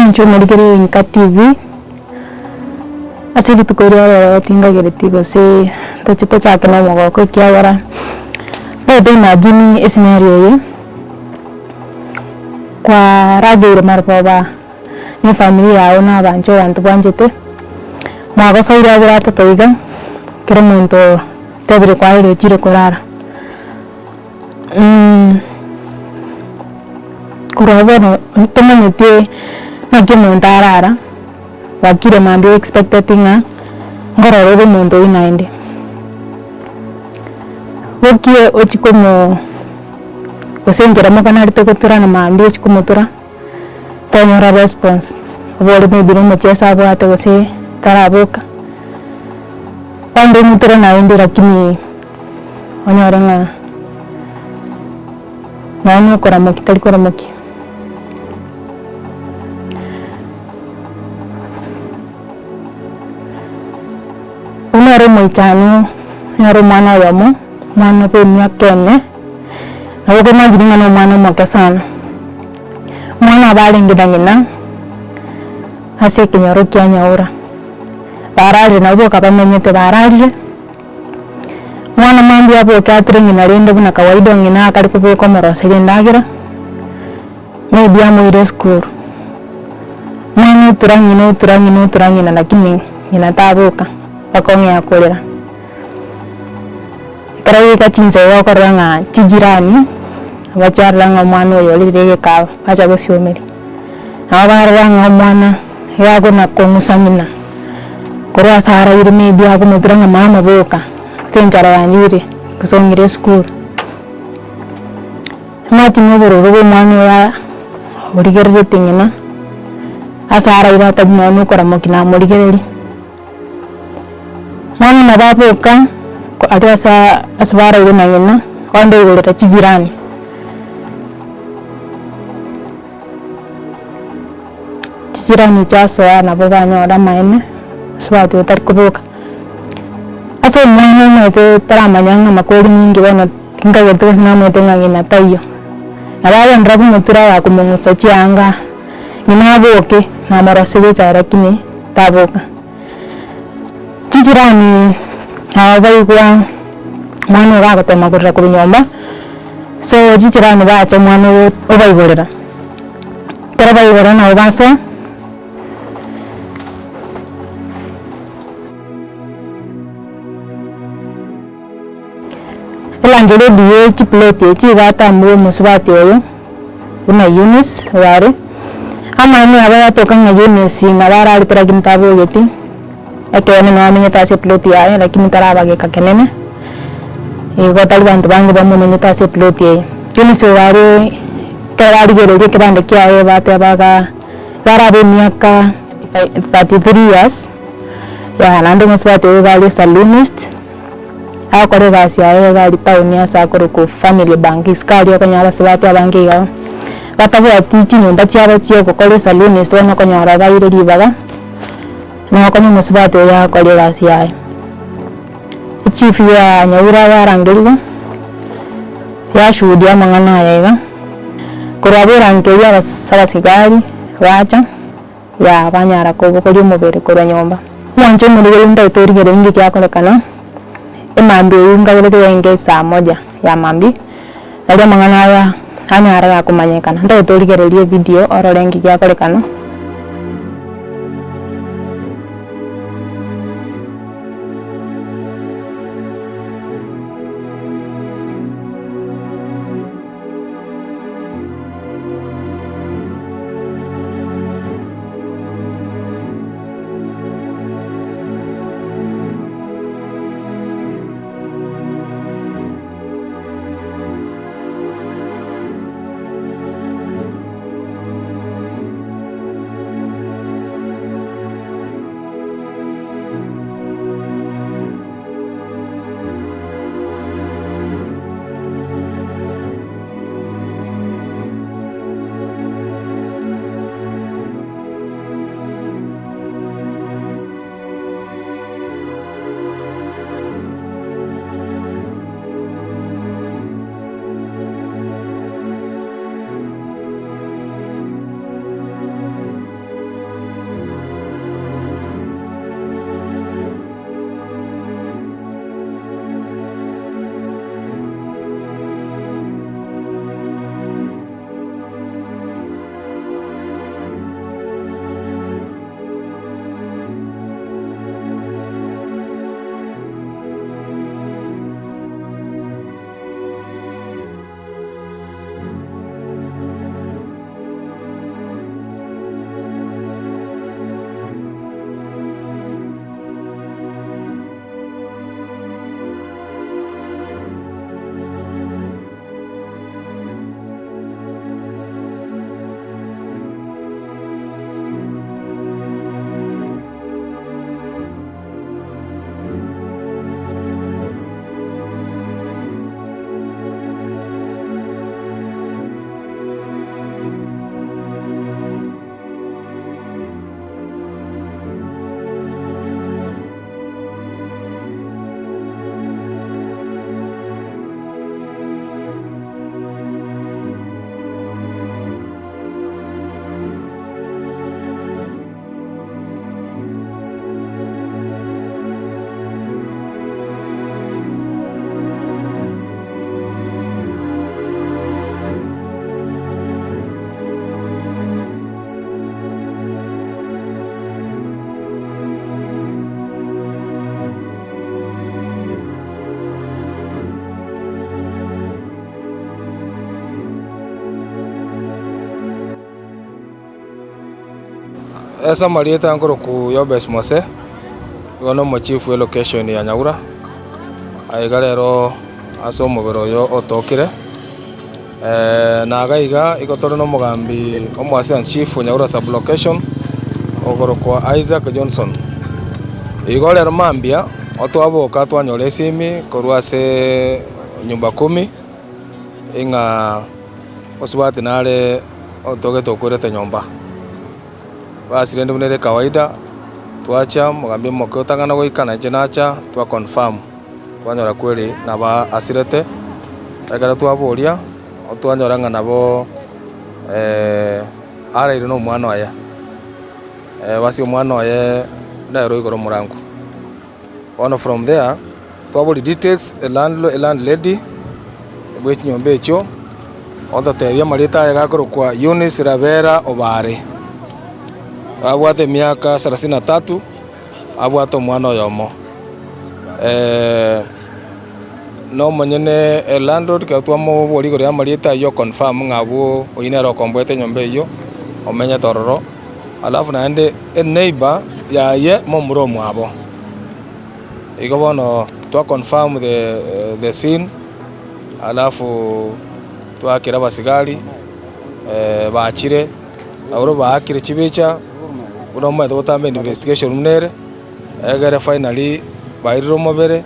Mancho Madigari in TV. Asili tukoria tinga gereti bose tachita chakana mogo ko kya wara. Bado imagine scenario ye. Kwa ragire marpaba ni familia yao na bancho wantu banjete. Mago soira grata toiga. Kero monto tebre kwa ile chiro korara. Kurabano temenyete nakimontarara. Wakire mambo expected nga ngororo mundo inaende wokie ochikomo osengera makana ritokotura na mambo ochikomotura tonyora response obole mebire machesa abo ate gose taraboka pande mutura naende lakini onyora nga nani okora mokitari kora moki unaro moitano naro mwana yamo mwana pe myakene nawo kama giringa no mwana makasana mwana bali ngidangina ase kinyoro kyanyaura barari nabo kabamenyete barari mwana mambi abo katringi narende buna kawaida ngina akari kubeko morosele ndagira maybe amuire school mwana turangina lakini inatabuka pakonge akolera karawi kachinse wakoranga chijirani wacharanga mwana yolirege ka acha gosiomeri abaranga mwana yago na komusangina korwa sara irime bia ko mutranga mama boka senjara yanire kusongire school mati ngoboro mwana ya origerere tingina asara ira tabno ko ramokina morigereri mwana nababoka ati asbara ile nangina ondo ile tachijirani chijirani chaso na boganya ora maene swati utarikuboka aso mwana mate taramanyanga makoli mingi bana kinga yetu sina mate ngina tayo abaya ndrabu mutura ya kumungusa chianga ninaboke na marasile chara kini taboka chijirani hawabai kwa mwana wa kutema kurra kubinyomba so chijirani bacha mwana obai gorera tarabai gorera na obasa elangere diye chiplete chigata mwe musubati oyo una Eunice ware ama ni abaya toka nga Eunice ngabara alitara kintabo yeti akene no amenye tase ploti yae lakini tarabage kakenene igotali bantu bange bamumenye tase ploti yae Eunice ware tarari gerege kibande kyae bate baga barabe miaka 33 years ya nando musubati gali salonist akore basi yae gali town ya sakore ku family bank iskali akonyara sibati abange yao batabu atichi nyumba cyabo cyo gukora salonist wana konyara bayire ribaga na kwenye musubati ya kole basi yae chief ya nyaura barangeliwa ya shuhudia mangana yaiga kurabira ngeya basabasigari wacha ya banyara ko bokori mubere ko nyomba mwanje muri nda itorigere ngi kyakolekana emambi ngabelete yenge saa moja ya mambi ndio mangana ya anyara ya kumanyekana nda itorigere ile video ororengi kyakolekana esa marieta nkoro ku Yobes Mose gono mo chief we location ya Nyaura aigarero aso mubero yo otokire na gaiga igotoro no mugambi omwase chief Nyaura sub location ogoro kwa Isaac Johnson igorero mambia otwaboka twanyore simi korwase nyumba 10 inga osubati nale otoge tokurete nyumba basirende bunere kawaida twacha mugambi moke utangana goikana jenacha twa confirm twanyora kweli naba asirete agara twaboria otwanyora nabo ara ire no mwana aya wasi mwana aya ndaro igoro murangu one from there twaboli details a landlady which nyombe echo other teria marita yagakoro kwa Eunice Ravera Obare abwate miaka 33 abwato mwana yomo no manyene landlord ka twamo boli gore amarita yo confirm ngabo oyinero kombwete nyombe yo omenya tororo alafu naende neighbor ya ye momuro mwabo igo bono to confirm the scene alafu twakira basigari baachire aburo baakire chibicha uno mwe totamba investigation mnere egere finally bairiro mobere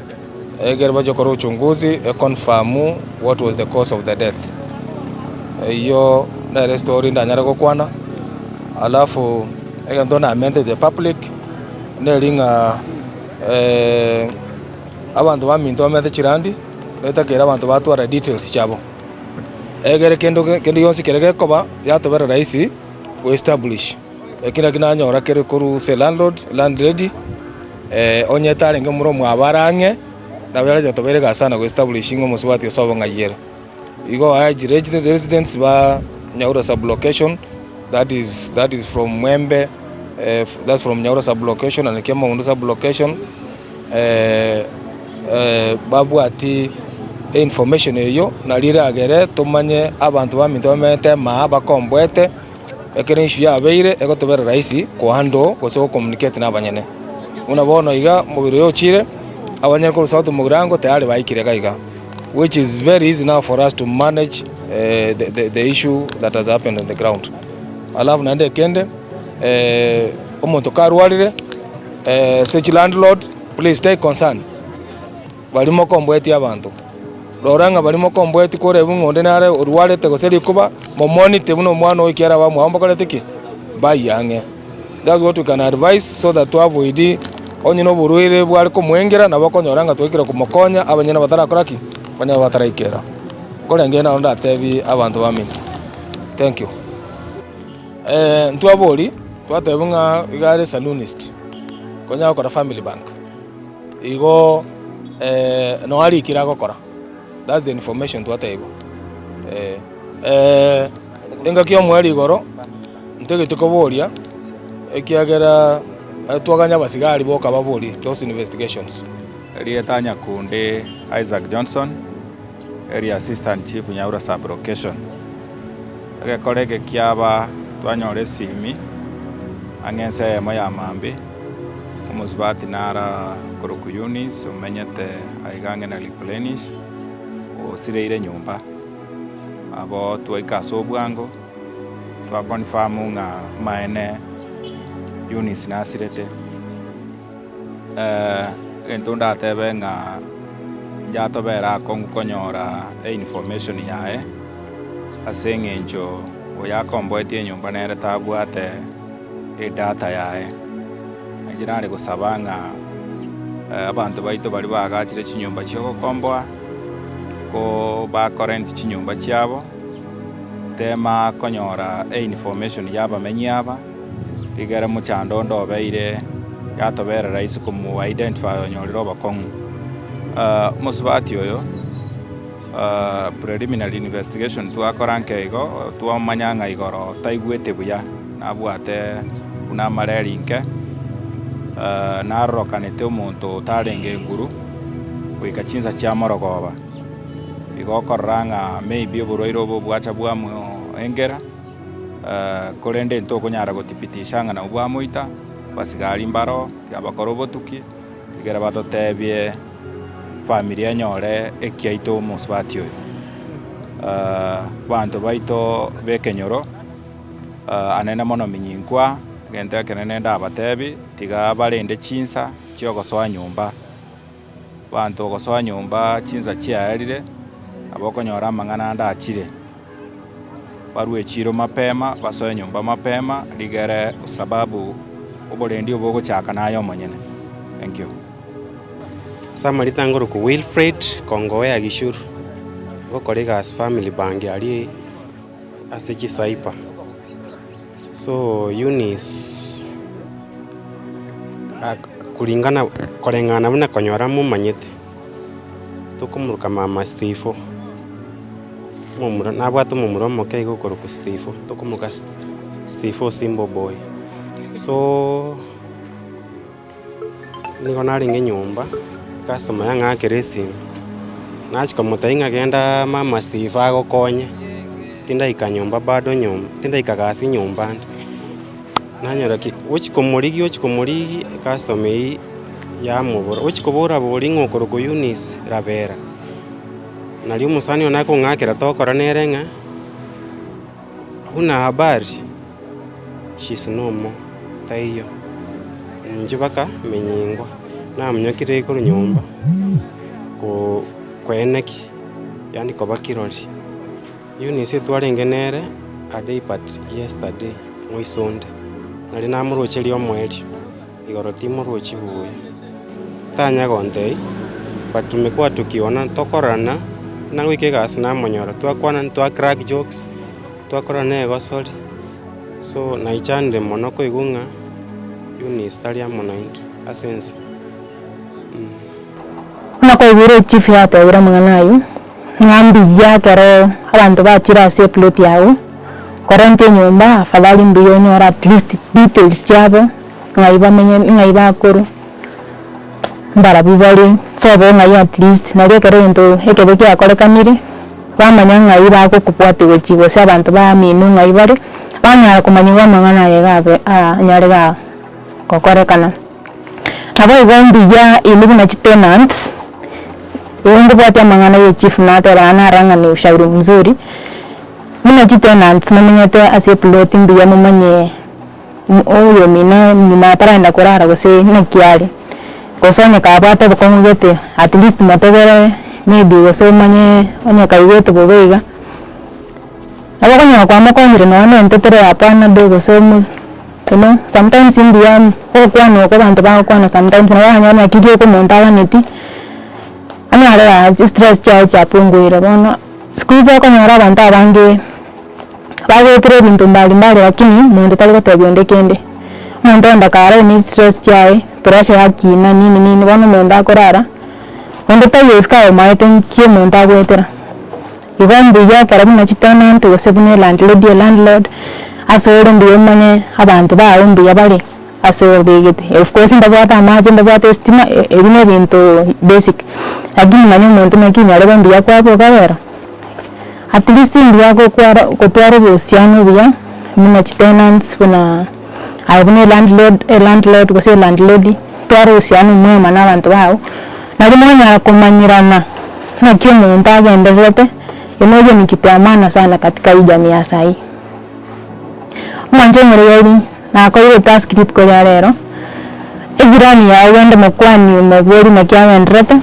egere bajokora uchunguzi confirm what was the cause of the death iyo na story ndanyara kokwana alafu egandona amente the public nelinga abantu baminto amete chirandi letakera abantu batwara details chabo egere kendo yonsi kerege koba yatobera raisi ku establish ekina kinanyora kere kuru se landlady onye talenge muro mwabarange na bera jatoberega sana ku establish ngo muswati osobo ngayera igo aji residents ba Nyaura sub location that is from Mwembe that's from Nyaura sub location and Kema Undu sub location babu ati information eyo nalira agere tumanye abantu baminto bamete ma bakombwete ekere issue yabeire egotobera raisi kuhando koso communicate nabanyene unabona iga mubiro yochire abanyene ko sauti mugirango tayari baikire gaiga which is very easy now for us to manage the issue that has happened on the ground alafu nande kende omuntu karwalire such landlord please take concern balimo kombwete abantu loranga balimo kombwete kore bungonde nare urwalete goseri kuba momonite buno mwana oikiara ba mwamba koletiki bayange that's what we can advise so that to avoid onyino buruire bwali ko mwengera nabakonyoranga twekira kumokonya abanyana batara koraki banya batara ikera kole ngena onda tebi abantu baminto thank you ntwaboli twatebunga igare salonist konya ko family bank igo no ali kira gokora that's the information twatebo enga kyo mwali goro ntege tukoboria ekiagera twaganya basigari boka baboli those investigations Rietanya Kunde Isaac Johnson area assistant chief Nyaura sub location age kolege kiaba twanyore simi angense moya mambi umusbati nara koroku Eunice umenyete aigange na replenish sireire nyumba abo twaikaso bwango twa confirm nga maene Eunice na sirete entunda tebe nga jatobera kongukonyora information yae asengenjo oyakombwetie nyumba nere tabwate data yae ajirare gusabanga abantu baito bali bagachire chinyumba cyo gukomboa ko ba current chinyumba cyabo tema konyora information yaba menyaba igere mu chando ndobeire yatobera raisi kumu identify onyoriro bakong musbati oyo preliminary investigation twakoranke igo twamanyanga igoro taigwete buya nabwate una marerinke narokanete omuntu tarenge nguru wikachinza kya morogoba igokoranga maybe oburoiro obo bwacha bwamu engera korende nto kunyara gotipitisha ngana ubwa muita basigari mbaro yabakoro botuki igera batotebye familia nyore ekiaito musbatio bantu baito bekenyoro anene mono minyinkwa gente kenene ndabatebi tiga barende chinsa cyogosoa nyumba bantu gosoa nyumba chinsa chiaerire abokonyora mang'ana ndachire barue chiro mapema basoe nyumba mapema ligere sababu oborendi obogochaka nayo monyene. Thank you. Samarita ngoro ku Wilfred Kongowe agishuru gokorega as family bangi ali asechi saipa. So Eunice kulingana korengana muna konyora mumanyete tukumuruka mama Steve mumuro nabwatu mumuro moke gukoro ku Steve tukumuka Steve Simbo boy. So niko naringe nyumba customer yanga keresi nachika mutainga genda mama Steve agokonye tinda ikanyumba bado nyumba tinda ikagasi nyumba nanyora ki uchikomurigi customer ya mubura uchikobora bori ngokoro ku Eunice Rabera nali umusani onako ngakira tokora nerenga una habari she's no more taiyo njibaka menyingwa na mnyakire ko nyumba ko kweneki yani ko bakirori Eunice twarengenere a day but yesterday mwisonde nali namurocheli omweli igoro timurochi buye tanya gondei but tumekuwa tukiona tokorana na wiki gas na monyora twakwana twa crack jokes twakorana ego sorry so naichandre monoko igunga Eunice talia monaint asense nakoigure chief yate ura manganayu ngambi yakero abantu bachira se plot yawo korante nyumba afadhali mbiyo nyora at least details chabo ngaiba menye ngaiba koro mbara bibali sobo ngai at least nagekero into ekebeki akorekanire bamanya ngaiba ko kupwate wechigo se abantu ba minu ngaibare banyara kumanywa mangana yegabe nyarega kokorekana abo igombi ya ilibuna tenants wongo bwate mangana ye chief natera anaranga ni ushauri mzuri muna tenants namenyete ase plot mbiya mumanye oyo mina taranda korara gose nakiali kosanya kabata bokongete at least matogere maybe gose manye onya kaiweto bobega abakonya kwa makonyire no ntetere apana dogo somus sometimes in the end okwano ko bantu ba kwano sometimes na hanya na kidio ko montawa neti anyara stress cha punguira bono squeeze ko nyara bantu abange bagotere bintu mbali lakini muntu tali tebionde kende muntu ndakara ni stress chae pressure yakina nini bono muntu akorara muntu tayeska maiten ki muntu agwetera ibambi ya karabu na chitana ntu wasebune landlord asore ndiyo manye abantu bawo ndiyo bali asore begete of course ndabata amaje ndabata estima ebine bintu basic lakini manyo muntu makini areba ndiyo kwabo kabera at least ndiyo ko kwara ko tware bosiano bya muna tenants kuna abune landlord ko se landlord tware bosiano mwema na abantu bawo narimanya kumanyirana na kyo muntu agenderete enoje ni kitu amana sana katika hii jamii ya sai mwanjo mureyeli na ko ile task kit ko yarero ejirani ya wende mokwani mabori makiawe ndrete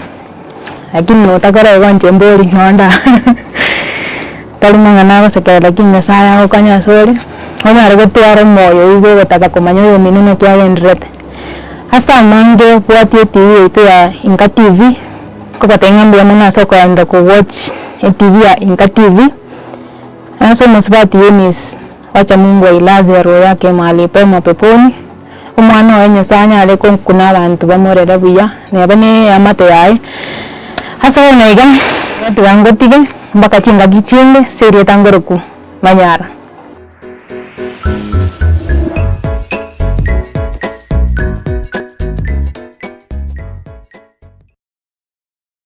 lakini notakara wanje mbori nonda talimanga nago sekera lakini mesaya ko kanya sori ona aragotwara moyo igo gotaka kumanyo yo minene kiawe ndrete hasa mange kwati TV itu ya Inka TV ko katenga mbia mona soko anda ko watch TV ya Inka TV aso musbati Eunice wacha Mungu ailaze roho yake mahali pema peponi umwana wenye sanya aleko kuna abantu bamorera buya nebane amate yae hasa onaiga watu wangotige mbaka chinga gichinde serie tangoroku manyara